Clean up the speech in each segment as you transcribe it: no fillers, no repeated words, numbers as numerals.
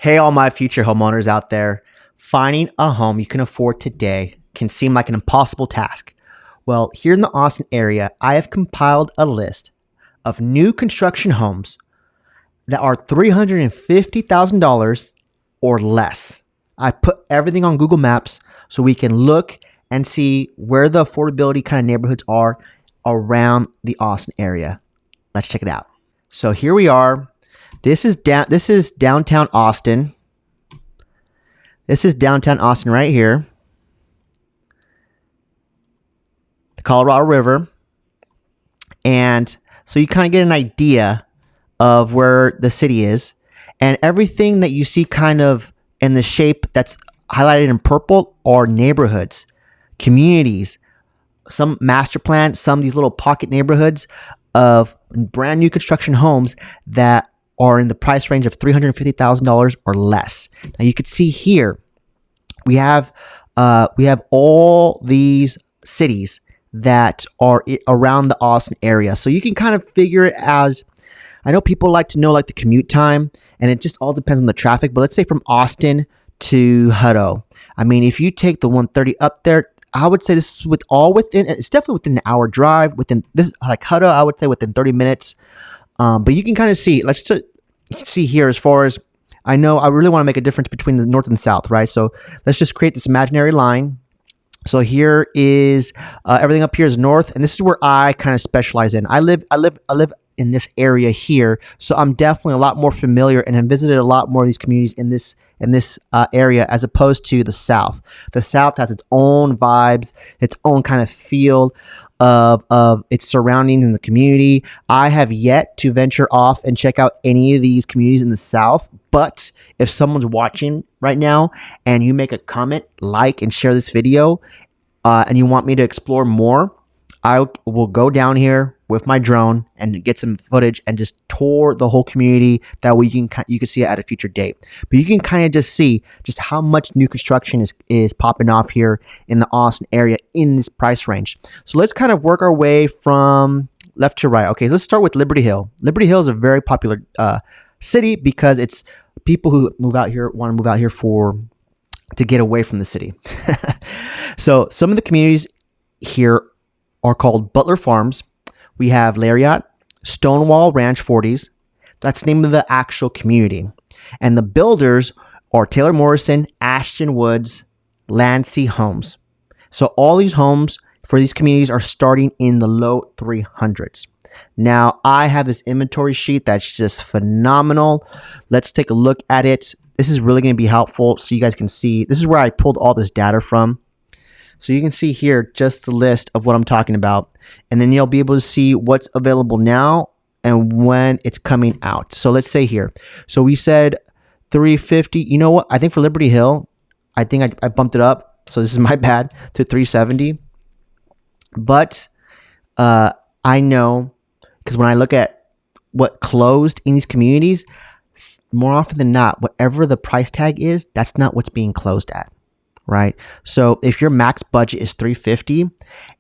Hey, all my future homeowners out there. Finding a home you can afford today can seem like an impossible task. Well, here in the Austin area, I have compiled a list of new construction homes that are $350,000 or less. I put everything on Google Maps so we can look and see where the affordability kind of neighborhoods are around the Austin area. Let's check it out. So here we are. This is downtown Austin. This is downtown Austin right here. The Colorado River. And so you kind of get an idea of where the city is. And everything that you see kind of in the shape that's highlighted in purple are neighborhoods, communities, some master plan, some of these little pocket neighborhoods of brand new construction homes that are in the price range of $350,000 or less. Now you can see here, we have all these cities that are around the Austin area. So you can kind of figure it as, I know people like to know like the commute time, and it just all depends on the traffic. But let's say from Austin to Hutto. I mean, if you take the 130 up there, I would say this is it's definitely within an hour drive. Within this, like Hutto, I would say within 30 minutes. But you can kind of see, let's see here as far as, I know I really want to make a difference between the north and south, right? So let's just create this imaginary line. So here is, everything up here is north, and this is where I kind of specialize in. I live in this area here, so I'm definitely a lot more familiar and have visited a lot more of these communities in this area as opposed to the South. The South has its own vibes, its own kind of feel of its surroundings in the community. I have yet to venture off and check out any of these communities in the South, but if someone's watching right now and you make a comment, like, and share this video, and you want me to explore more, I will go down here with my drone and get some footage and just tour the whole community. That way you can see it at a future date. But you can kind of just see just how much new construction is popping off here in the Austin area in this price range. So let's kind of work our way from left to right. Okay, let's start with Liberty Hill. Liberty Hill is a very popular city because it's people who want to move out here to get away from the city. So some of the communities here are called Butler Farms. We have Lariat, Stonewall Ranch 40s. That's the name of the actual community. And the builders are Taylor Morrison, Ashton Woods, Landsea Homes. So all these homes for these communities are starting in the low 300s. Now, I have this inventory sheet that's just phenomenal. Let's take a look at it. This is really going to be helpful so you guys can see. This is where I pulled all this data from. So you can see here just the list of what I'm talking about. And then you'll be able to see what's available now and when it's coming out. So let's say here. So we said 350. You know what? I think for Liberty Hill, I think I bumped it up. So this is my bad, to 370. But I know, because when I look at what closed in these communities, more often than not, whatever the price tag is, that's not what's being closed at. Right. So if your max budget is $350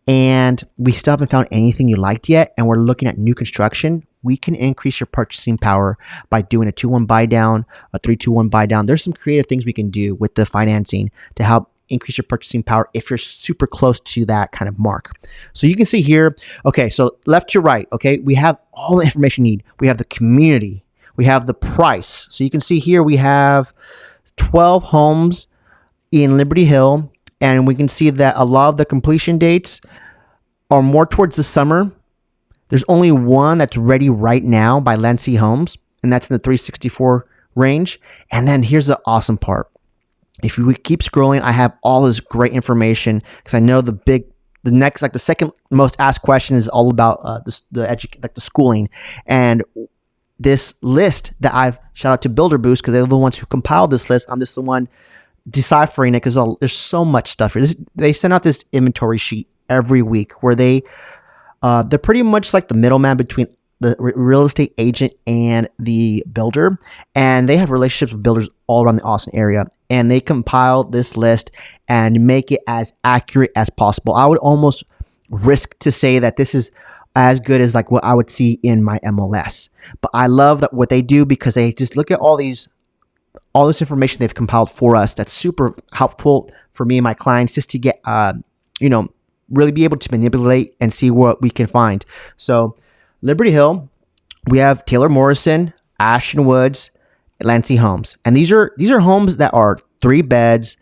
and we still haven't found anything you liked yet, and we're looking at new construction, we can increase your purchasing power by doing a 2-1 buy down, a 3-2-1 buy down. There's some creative things we can do with the financing to help increase your purchasing power if you're super close to that kind of mark. So you can see here, okay, so left to right, okay, we have all the information you need. We have the community, we have the price. So you can see here we have 12 homes in Liberty Hill, and we can see that a lot of the completion dates are more towards the summer. There's only one that's ready right now by Landsea Homes, and that's in the 364 range. And then here's the awesome part. If we keep scrolling, I have all this great information because I know the next, like the second most asked question is all about the schooling. And this list that I've shout out to Builder Boost because they're the ones who compiled this list. I'm just the one deciphering it because there's so much stuff here. They send out this inventory sheet every week where they're pretty much like the middleman between the real estate agent and the builder, and they have relationships with builders all around the Austin area, and they compile this list and make it as accurate as possible. I would almost risk to say that this is as good as like what I would see in my MLS, but I love that what they do because they just look at all these all this information they've compiled for us. That's super helpful for me and my clients just to get, really be able to manipulate and see what we can find. So Liberty Hill, we have Taylor Morrison, Ashton Woods, Lancey Homes. And these are homes that are 3 beds,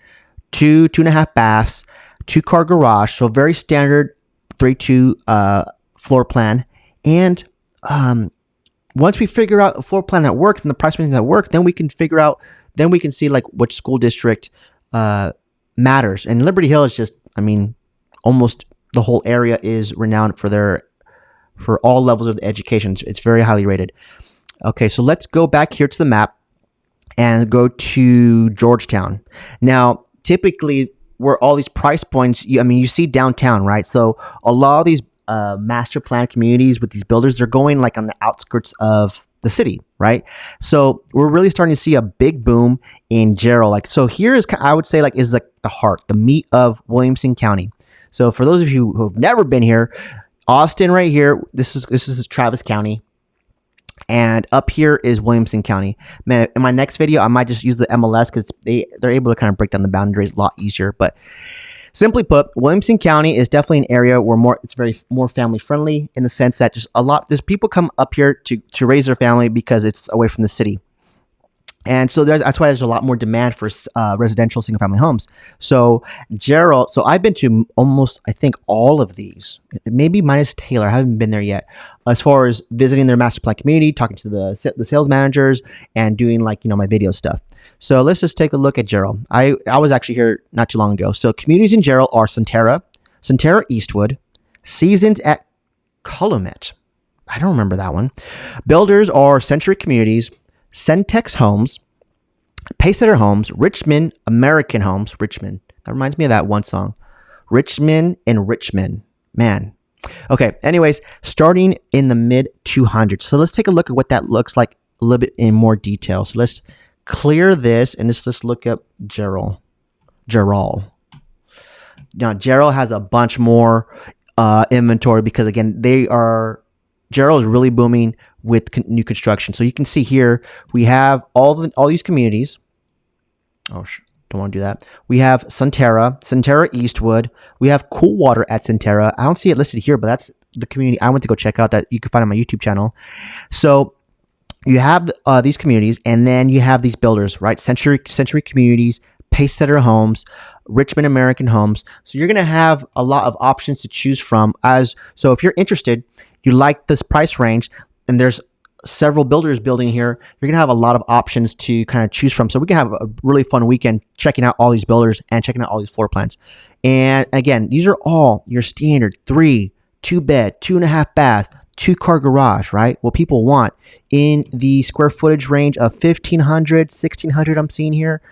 2.5 baths, 2-car garage. So very standard 3-2 floor plan. And once we figure out a floor plan that works and the price range that works, then we can see like which school district matters. And Liberty Hill is just, almost the whole area is renowned for all levels of the education. It's very highly rated. Okay, so let's go back here to the map and go to Georgetown. Now, typically, where all these price points, you see downtown, right? So a lot of these master plan communities with these builders, they're going like on the outskirts of the city, right? So we're really starting to see a big boom in Gerald. Like, so here is, I would say, like, is like the heart, the meat of Williamson County. So for those of you who have never been here, Austin right here, this is Travis County. And up here is Williamson County. Man, in my next video, I might just use the MLS because they're able to kind of break down the boundaries a lot easier. But simply put, Williamson County is definitely an area where it's very more family friendly in the sense that there's people come up here to raise their family because it's away from the city. And so that's why there's a lot more demand for residential single family homes. So Gerald, I've been to almost, I think, all of these, maybe minus Taylor. I haven't been there yet. As far as visiting their master plan community, talking to the sales managers, and doing my video stuff. So let's just take a look at Gerald. I was actually here not too long ago. So communities in Gerald are Centera Eastwood, Seasons at Calumet. I don't remember that one. Builders are Century Communities, Centex Homes, Pacesetter Homes, Richmond American Homes. Richmond. That reminds me of that one song. Richmond and Richmond. Man. Okay. Anyways, starting in the mid 200s. So let's take a look at what that looks like a little bit in more detail. So let's clear this and let's just look up Gerald. Now, Gerald has a bunch more inventory because, again, Gerald is really booming with new construction. So you can see here, we have all these communities. Oh, don't want to do that. We have Centera Eastwood. We have Cool Water at Centera. I don't see it listed here, but that's the community I went to go check out that you can find on my YouTube channel. So you have these communities, and then you have these builders, right? Century Communities, Pacesetter Homes, Richmond American Homes. So you're going to have a lot of options to choose from. So if you're interested, you like this price range, and there's several builders building here, you're going to have a lot of options to kind of choose from. So we can have a really fun weekend checking out all these builders and checking out all these floor plans. And again, these are all your standard 3, 2-bed, 2.5 bath, 2-car garage, right? What people want in the square footage range of 1,500, 1,600 I'm seeing here.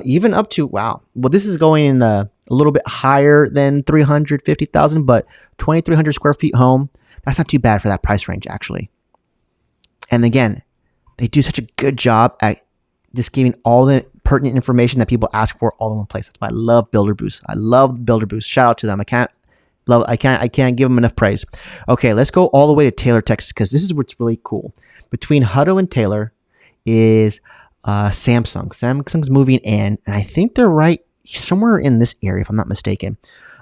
Even up to, wow. Well, this is going in a little bit higher than 350,000, but 2,300 square feet home. That's not too bad for that price range, actually. And again, they do such a good job at just giving all the pertinent information that people ask for all in one place. That's why I love Builder Boost. Shout out to them. I can't give them enough praise. Okay, let's go all the way to Taylor, Texas, because this is what's really cool. Between Hutto and Taylor is Samsung. Samsung's moving in, and I think they're right somewhere in this area, if I'm not mistaken.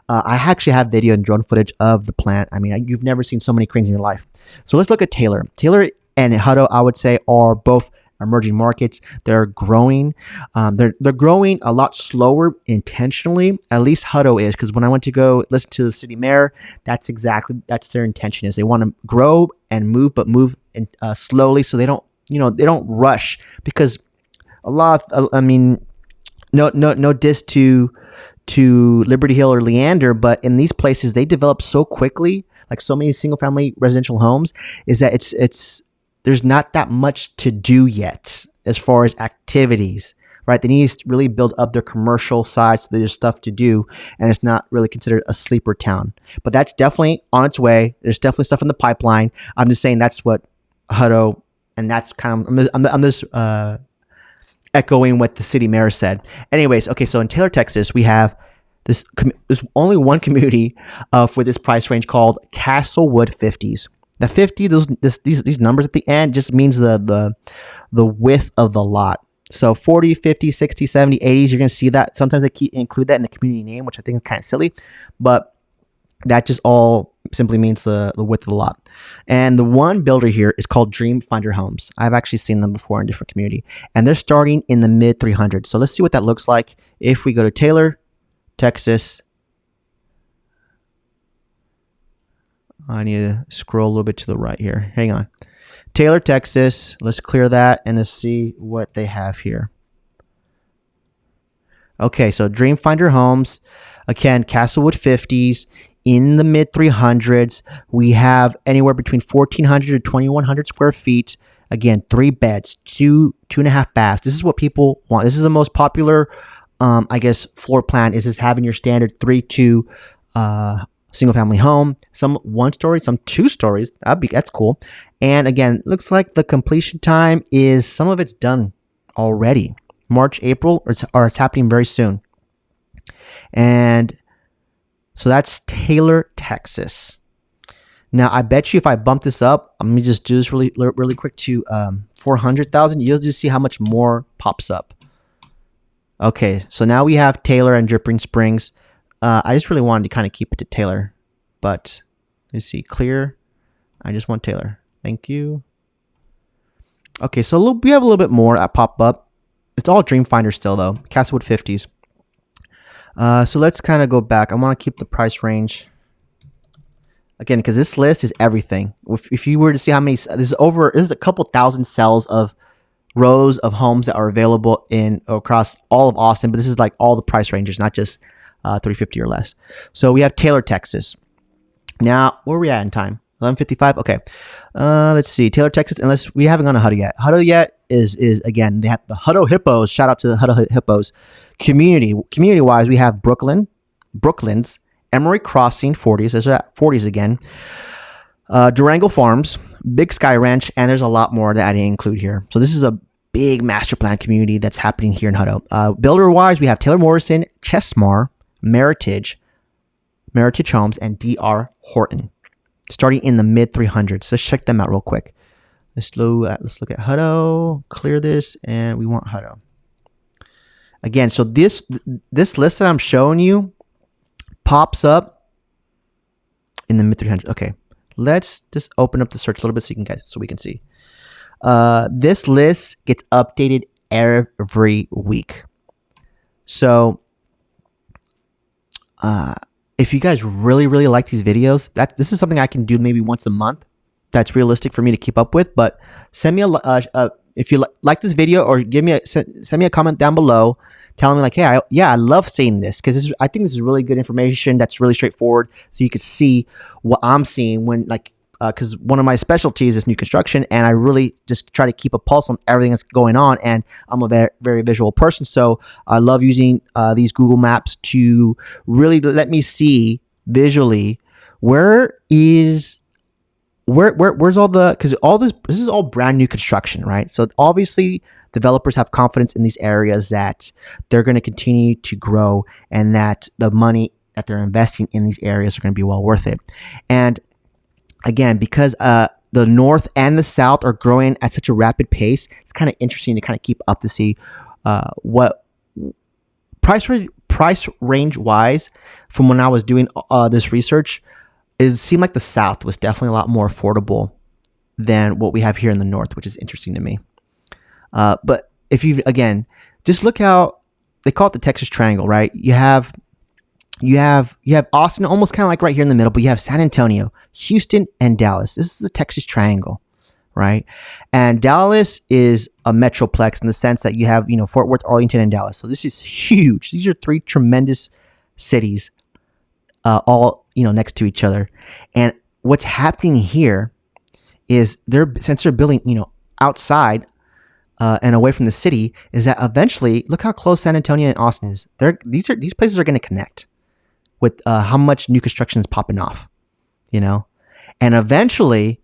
I actually have video and drone footage of the plant. I mean, you've never seen so many cranes in your life. So let's look at Taylor. Taylor and Hutto, I would say, are both emerging markets. They're growing. They're growing a lot slower intentionally. At least Hutto is, because when I went to go listen to the city mayor, that's their intention is they want to grow and move, but move slowly, so they don't rush, because a lot of, no diss to Liberty Hill or Leander, but in these places they develop so quickly, like so many single family residential homes, is that it's there's not that much to do yet as far as activities, right? They need to really build up their commercial side so there's stuff to do, and it's not really considered a sleeper town. But that's definitely on its way. There's definitely stuff in the pipeline. I'm just saying that's what Hutto, and that's kind of, I'm just echoing what the city mayor said. Anyways, okay, so in Taylor, Texas, we have there's only one community for this price range called Castlewood 50s. The 50, these numbers at the end just means the width of the lot. So 40, 50, 60, 70, 80s, you're going to see that. Sometimes they include that in the community name, which I think is kind of silly, but that just all simply means the width of the lot. And the one builder here is called Dreamfinder Homes. I've actually seen them before in different community, and they're starting in the mid 300s. So let's see what that looks like if we go to Taylor, Texas. I need to scroll a little bit to the right here. Hang on. Taylor, Texas. Let's clear that and let's see what they have here. Okay, so Dreamfinder Homes. Again, Castlewood 50s. In the mid 300s, we have anywhere between 1,400 to 2,100 square feet. Again, 3 beds, 2.5 baths. This is what people want. This is the most popular, I guess, floor plan is just having your standard 3-2 single family home. Some 1 story, some 2 stories. That's cool. And again, looks like the completion time is some of it's done already. March, April, or it's happening very soon. And so that's Taylor, Texas. Now, I bet you if I bump this up, let me just do this really quick to 400,000, you'll just see how much more pops up. Okay, so now we have Taylor and Dripping Springs. I just really wanted to kind of keep it to Taylor, but let's see, clear. I just want Taylor. Thank you. Okay, so we have a little bit more that pop up. It's all Dreamfinder still, though. Castlewood 50s. So let's kind of go back. I want to keep the price range. Again, because this list is everything. If you were to see how many, this is a couple thousand cells of rows of homes that are available across all of Austin. But this is like all the price ranges, not just 350 or less. So we have Taylor, Texas. Now, where are we at in time? 11:55. Okay. Let's see. Taylor, Texas. Unless we haven't gone to Hutto yet. Hutto yet is again, they have the Hutto Hippos. Shout out to the Hutto Hippos. Community wise, we have Brooklyn's, Emery Crossing 40s. There's 40s again. Durango Farms, Big Sky Ranch, and there's a lot more that I didn't include here. So this is a big master plan community that's happening here in Hutto. Builder wise, we have Taylor Morrison, Chesmar, Meritage Homes, and DR Horton. Starting in the mid 300s. Let's check them out real quick. Let's look at Hutto, clear this, and we want Hutto. Again, so this list that I'm showing you pops up in the mid 300s. Okay, let's just open up the search a little bit so we can see. This list gets updated every week. So, if you guys really, really like these videos, this is something I can do maybe once a month. That's realistic for me to keep up with. But send me if you like this video, or send me a comment down below, telling me like, hey, I love seeing this, because I think this is really good information that's really straightforward, so you can see what I'm seeing when because one of my specialties is new construction, and I really just try to keep a pulse on everything that's going on, and I'm a very, very visual person, so I love using these Google Maps to really let me see visually where's all because this is all brand new construction, right? So obviously developers have confidence in these areas that they're going to continue to grow, and that the money that they're investing in these areas are going to be well worth it. And again, because the north and the south are growing at such a rapid pace, it's kind of interesting to kind of keep up to see what price range wise. From when I was doing this research, it seemed like the south was definitely a lot more affordable than what we have here in the north, which is interesting to me. But if you again just look how they call it the Texas Triangle, right? You have Austin almost kind of like right here in the middle, but you have San Antonio, Houston, and Dallas. This is the Texas Triangle, right? And Dallas is a metroplex in the sense that you have, Fort Worth, Arlington, and Dallas. So this is huge. These are 3 tremendous cities, all, next to each other. And what's happening here is since they're building, outside and away from the city, is that eventually, look how close San Antonio and Austin is. These places are going to connect with how much new construction is popping off, and eventually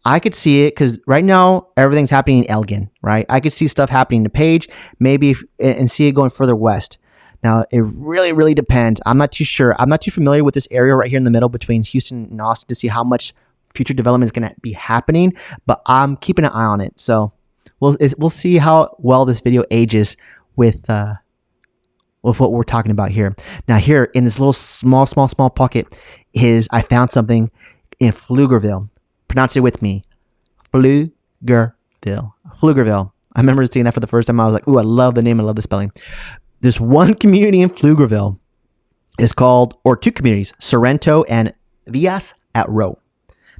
I could see it, because right now everything's happening in Elgin, right? I could see stuff happening to Page, maybe and see it going further west. Now it really, really depends. I'm not too sure. I'm not too familiar with this area right here in the middle between Houston and Austin to see how much future development is going to be happening, but I'm keeping an eye on it. So we'll see how well this video ages with what we're talking about here. Now here in this little small pocket I found something in Pflugerville. Pronounce it with me. Pflugerville. I remember seeing that for the first time. I was like, ooh, I love the name. I love the spelling. There's one community in Pflugerville is called, or two communities, Sorrento and Villas at Row.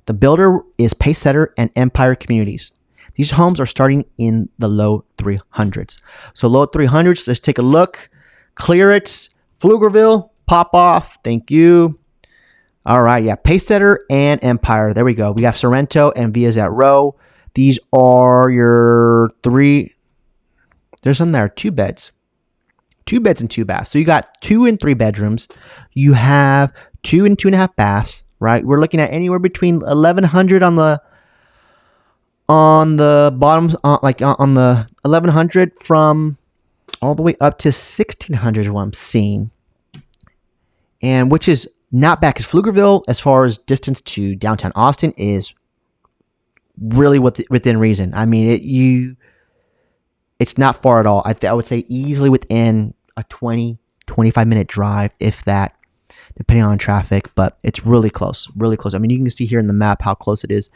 The builder is Pacesetter and Empire Communities. These homes are starting in the low 300s. So low 300s, let's take a look. Clear it. Pflugerville, pop off. Thank you. All right, yeah, Pacesetter and Empire. There we go. We got Sorrento and Villas at Row. These are your three. There's some there, 2 beds. 2 beds and 2 baths. So you got 2 and 3 bedrooms. You have 2 and 2.5 baths, right? We're looking at anywhere between 1,100 on the bottoms, like on the 1,100 from all the way up to 1,600 is what I'm seeing. And which is not bad because Pflugerville, as far as distance to downtown Austin, is really within reason. I mean, it's not far at all. I would say easily within a 20-25 minute drive, if that, depending on traffic. But it's really close, really close. I mean, you can see here in the map how close it is.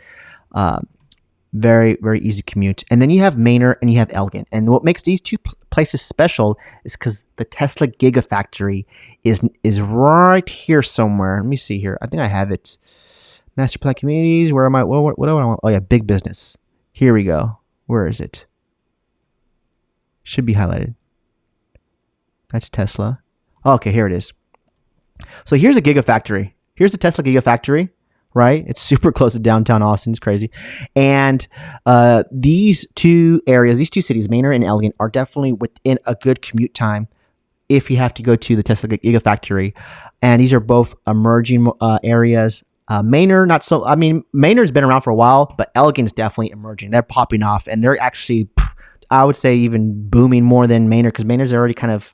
Very, very easy commute. And then you have Manor and you have Elgin. And what makes these two places special is because the Tesla Gigafactory is right here somewhere. Let me see here. I think I have it. Master Plan Communities. Where am I? What do I want? Oh, yeah, big business. Here we go. Where is it? Should be highlighted. That's Tesla. Oh, okay, here it is. So here's a Gigafactory. Here's the Tesla Gigafactory. Right? It's super close to downtown Austin. It's crazy. And these two areas, these two cities, Manor and Elgin, are definitely within a good commute time if you have to go to the Tesla Gigafactory. And these are both emerging areas. Manor, not so. I mean, Manor's been around for a while, but Elgin's definitely emerging. They're popping off. And they're actually, I would say, even booming more than Manor because Manor's already kind of,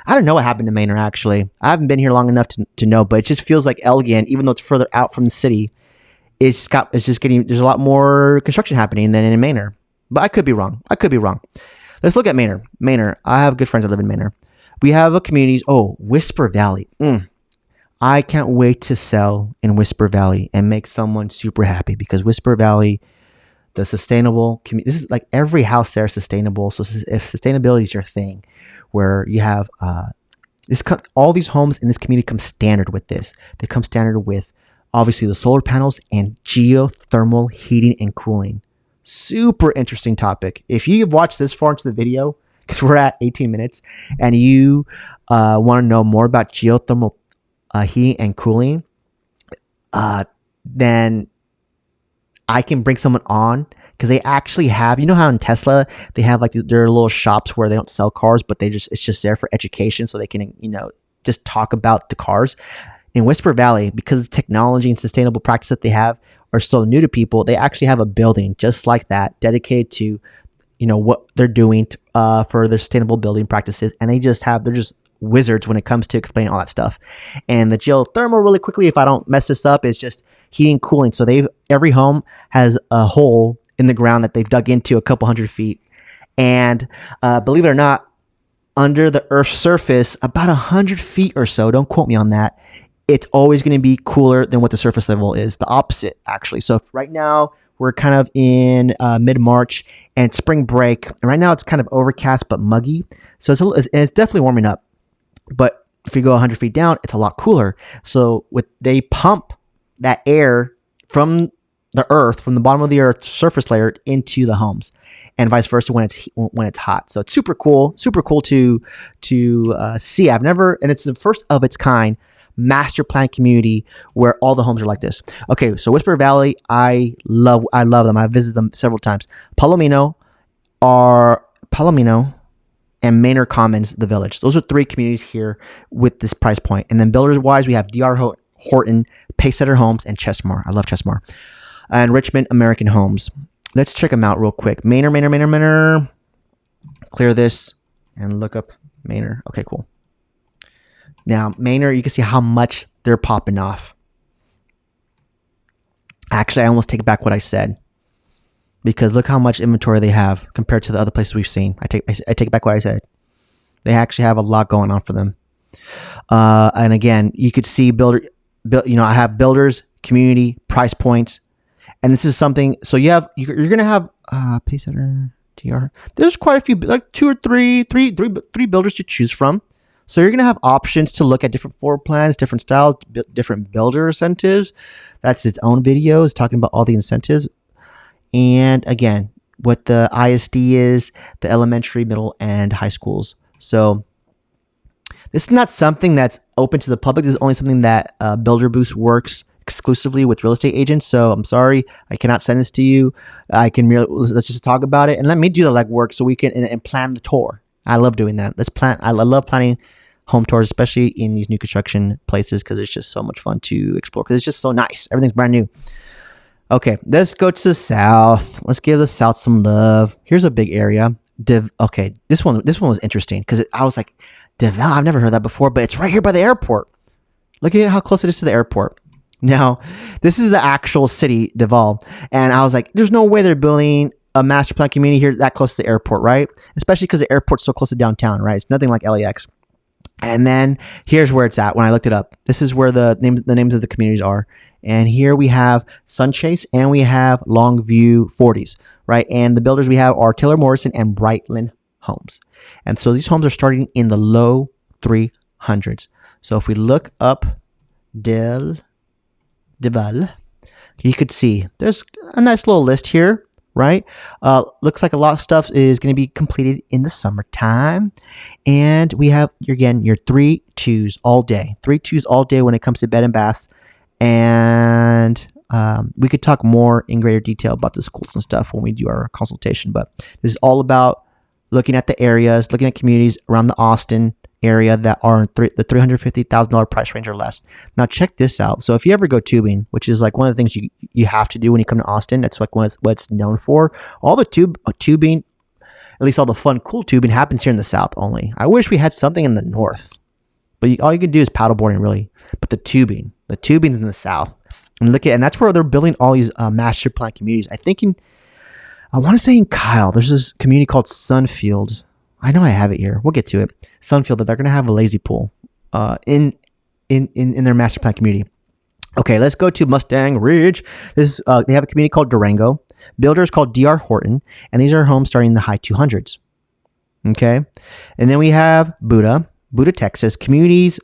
I don't know what happened to Manor, actually. I haven't been here long enough to know, but it just feels like Elgin, even though it's further out from the city, it's just getting, there's a lot more construction happening than in Manor. But I could be wrong. Let's look at Manor. Manor, I have good friends that live in Manor. We have a community, Whisper Valley. I can't wait to sell in Whisper Valley and make someone super happy because Whisper Valley, the sustainable community, this is like every house there is sustainable. So if sustainability is your thing, where you have all these homes in this community come standard with this. They come standard with obviously the solar panels and geothermal heating and cooling. Super interesting topic. If you've watched this far into the video, because we're at 18 minutes, and you want to know more about geothermal heating and cooling, then I can bring someone on. Because they actually have, you know how in Tesla, they have like their little shops where they don't sell cars, but it's just there for education so they can, just talk about the cars. In Whisper Valley, because the technology and sustainable practice that they have are so new to people, they actually have a building just like that dedicated to, what they're doing for their sustainable building practices. And they're just wizards when it comes to explaining all that stuff. And the geothermal, really quickly, if I don't mess this up, is just heating and cooling. So every home has a hole in the ground that they've dug into a couple hundred feet. And believe it or not, under the Earth's surface, about 100 feet or so, don't quote me on that, it's always going to be cooler than what the surface level is. The opposite, actually. So right now, we're kind of in mid-March and it's spring break. And right now, it's kind of overcast but muggy. So it's definitely warming up. But if you go 100 feet down, it's a lot cooler. So they pump that air from the earth, from the bottom of the earth surface layer into the homes, and vice versa when it's hot. So it's super cool to see. I've never, and it's the first of its kind master plan community where all the homes are like this. Okay, so Whisper Valley, I love them. I've visited them several times. Palomino and Manor Commons, the village. Those are 3 communities here with this price point. And then builders wise, we have DR Horton, Pacesetter Homes, and Chesmar. I love Chesmar. And Richmond American Homes. Let's check them out real quick. Manor. Clear this and look up Manor. Okay, cool. Now, Manor, you can see how much they're popping off. Actually, I almost take back what I said. because look how much inventory they have compared to the other places we've seen. I take back what I said. They actually have a lot going on for them. And again, you could see I have builders, community, price points, and this is something. So you're gonna have pace setter, TR. There's quite a few, like two or three builders to choose from. So you're gonna have options to look at different floor plans, different styles, different builder incentives. That's its own video. It's talking about all the incentives, and again, what the ISD is, the elementary, middle, and high schools. So this is not something that's open to the public. This is only something that Builder Boost works exclusively with real estate agents. So I'm sorry, I cannot send this to you. Let's just talk about it and let me do the legwork so we can and plan the tour. I love doing that. I love planning home tours, especially in these new construction places, because it's just so much fun to explore. Because it's just so nice. Everything's brand new. Okay, let's go to the south. Let's give the south some love. Here's a big area. Okay, this one was interesting because I was like, Deval, I've never heard that before, but it's right here by the airport. Look at how close it is to the airport. Now, this is the actual city, Deval, and I was like, there's no way they're building a master plan community here that close to the airport, right? Especially because the airport's so close to downtown, right? It's nothing like LAX. And then here's where it's at when I looked it up. This is where the names of the communities are. And here we have Sunchase and we have Longview 40s, right? And the builders we have are Taylor Morrison and Brightland Homes. And so these homes are starting in the low 300s. So if we look up Deval, you could see there's a nice little list here, right? Looks like a lot of stuff is going to be completed in the summertime. And we have, again, your 3-2s all day. 3-2s all day when it comes to bed and baths. And we could talk more in greater detail about the schools and stuff when we do our consultation. But this is all about looking at the areas, looking at communities around the Austin area that are in the $350,000 price range or less. Now check this out. So if you ever go tubing, which is like one of the things you have to do when you come to Austin, that's like what it's known for. All the tubing, at least all the fun, cool tubing happens here in the South only. I wish we had something in the North, but all you can do is paddleboarding really. But the tubing's in the South. And that's where they're building all these master plan communities. I want to say in Kyle, there's this community called Sunfield. I know I have it here. We'll get to it. Sunfield, that they're going to have a lazy pool in their master plan community. Okay, let's go to Mustang Ridge. They have a community called Durango. Builder is called DR Horton, and these are homes starting in the high 200s. Okay, and then we have Buda, Texas. Communities,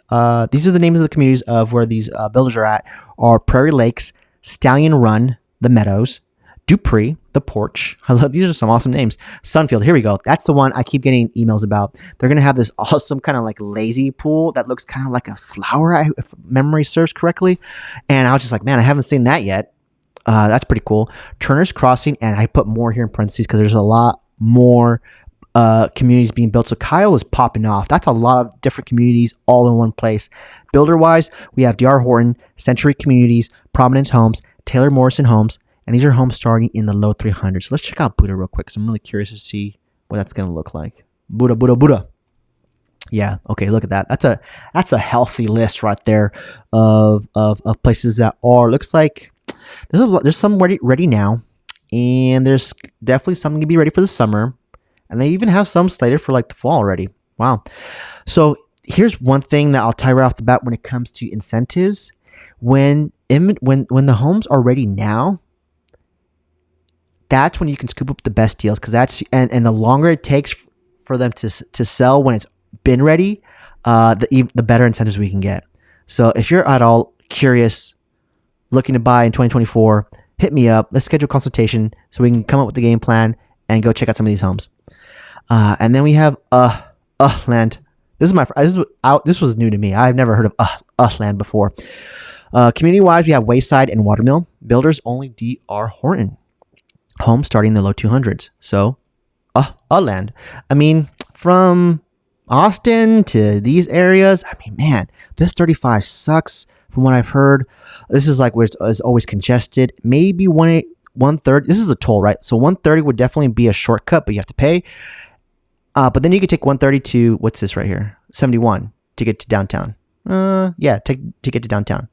these are the names of the communities of where these builders are at, are Prairie Lakes, Stallion Run, The Meadows, Dupree, The Porch. I love, these are some awesome names. Sunfield, here we go. That's the one I keep getting emails about. They're going to have this awesome kind of like lazy pool that looks kind of like a flower, if memory serves correctly. And I was just like, man, I haven't seen that yet. That's pretty cool. Turner's Crossing, and I put more here in parentheses because there's a lot more communities being built. So Kyle is popping off. That's a lot of different communities all in one place. Builder-wise, we have DR Horton, Century Communities, Prominence Homes, Taylor Morrison Homes, and these are homes starting in the low 300s. So let's check out Buda real quick because I'm really curious to see what that's going to look like. Buda. Yeah, okay, look at that. That's a healthy list right there of places that are, looks like there's some ready now, and there's definitely some going to be ready for the summer, and they even have some slated for like the fall already. Wow. So here's one thing that I'll tie right off the bat when it comes to incentives. When the homes are ready now, that's when you can scoop up the best deals, because that's and the longer it takes for them to sell when it's been ready, the better incentives we can get. So if you're at all curious, looking to buy in 2024, hit me up. Let's schedule a consultation so we can come up with the game plan and go check out some of these homes. And then we have land. This was new to me. I've never heard of land before. Community wise, we have Wayside and Watermill. Builders only DR Horton. Home starting in the low 200s. So, land. I mean, from Austin to these areas, I mean, man, this 35 sucks from what I've heard. This is like where it's always congested. Maybe 130. This is a toll, right? So 130 would definitely be a shortcut, but you have to pay. But then you could take 130 to, what's this right here? 71 to get to downtown. To get to downtown.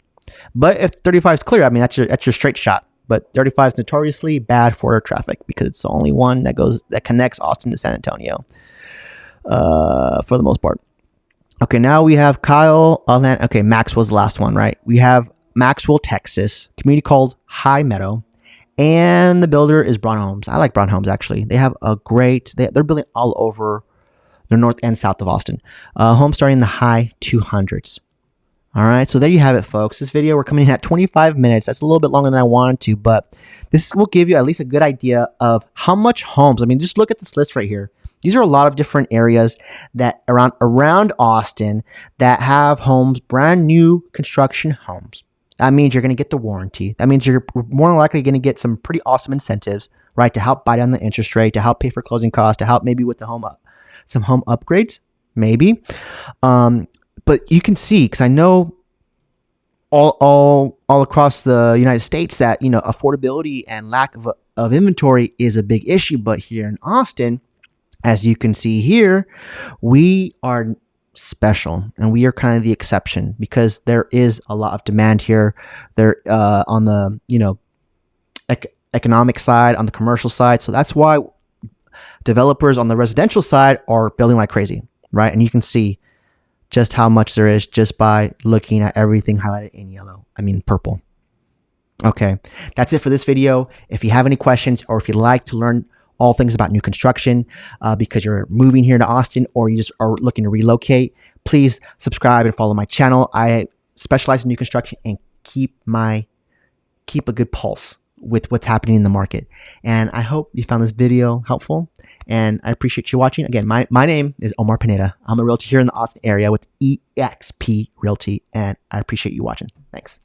But if 35 is clear, I mean, that's your straight shot. but 35 is notoriously bad for traffic because it's the only one that connects Austin to San Antonio, for the most part. Okay, now we have Kyle. Okay, Maxwell's the last one, right? We have Maxwell, Texas, community called High Meadow, and the builder is Braun Homes. I like Braun Homes, actually. They have a great, they're building all over the north and south of Austin. Homes starting in the high 200s. All right, so there you have it, folks. This video, we're coming in at 25 minutes. That's a little bit longer than I wanted to, but this will give you at least a good idea of how much homes. I mean, just look at this list right here. These are a lot of different areas that around Austin that have homes, brand new construction homes. That means you're going to get the warranty. That means you're more than likely going to get some pretty awesome incentives, right, to help buy down the interest rate, to help pay for closing costs, to help maybe with the some home upgrades, maybe. But you can see, because I know all across the United States that, you know, affordability and lack of inventory is a big issue. But here in Austin, as you can see here, we are special and we are kind of the exception because there is a lot of demand here. There on the, you know, economic side, on the commercial side. So that's why developers on the residential side are building like crazy, right? And you can see just how much there is just by looking at everything highlighted in yellow. I mean, purple. Okay, that's it for this video. If you have any questions or if you'd like to learn all things about new construction because you're moving here to Austin or you just are looking to relocate, please subscribe and follow my channel. I specialize in new construction and keep a good pulse with what's happening in the market. And I hope you found this video helpful, and I appreciate you watching. Again, my name is Omar Pineda. I'm a realtor here in the Austin area with EXP Realty, and I appreciate you watching. Thanks.